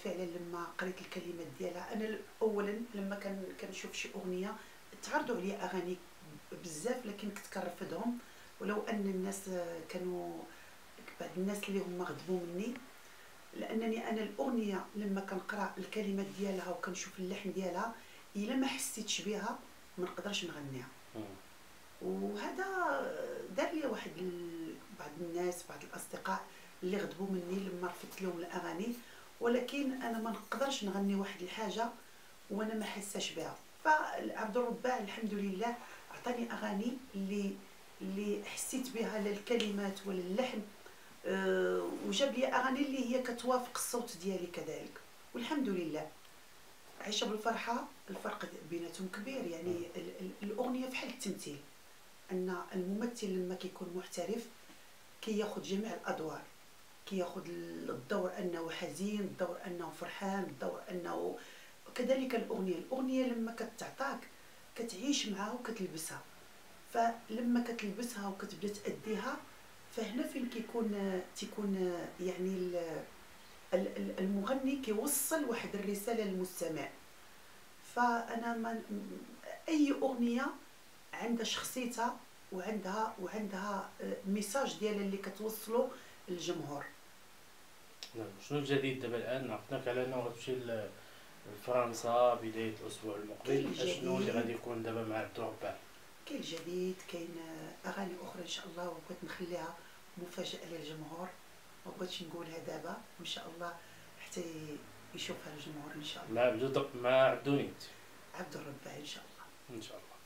فعلا لما قريت الكلمات ديالها. انا اولا لما كنشوف شي اغنيه تعرضوا عليا اغاني بزاف، لكن كنت كنرفضهم. ولو ان الناس كانوا بعض الناس اللي هما غضبوا مني، لانني انا الاغنيه لما كنقرا الكلمات ديالها وكنشوف اللحن ديالها الا ما حسيتش بها ما نقدرش نغنيها. وهذا دار لي واحد بعض الناس، بعض الاصدقاء اللي غضبوا مني لما رفضت لهم الاغاني، ولكن انا ما نقدرش نغني واحد الحاجه وانا ما حساش بها. فعبد الرباع الحمد لله عطاني اغاني اللي حسيت بها، لا الكلمات ولا اللحن. وجاب لي اغاني اللي هي كتوافق الصوت ديالي كذلك، والحمد لله. عيشه بالفرحه الفرق بيناتهم كبير، يعني الاغنيه في حال التمثيل، ان الممثل لما كيكون محترف كياخذ جميع الادوار، كياخذ الدور انه حزين، الدور انه فرحان، الدور انه كذلك الاغنيه لما كتعطاك كتعيش معها وكتلبسها. فلما كتلبسها وكتبدا تاديها، فهنا فين تيكون يعني المغني كيوصل واحد الرساله للمستمع. فانا اي اغنيه عندها شخصيتها وعندها ميساج ديالها اللي كتوصلو للجمهور. نعم. شنو الجديد دابا الان؟ عرفناك على انه غتمشي لفرنسا بدايه الاسبوع كاين المقبل، شنو اللي غادي الجديد، يكون دابا مع عبد الرباع؟ كاين الجديد، كاين اغاني اخرى ان شاء الله، وبغيت نخليها مفاجاه للجمهور. ما بغيتش نقولها دابا، ان شاء الله حتى يشوفها الجمهور ان شاء الله. مع عبد النيت عبد الرباع ان شاء الله. ان شاء الله.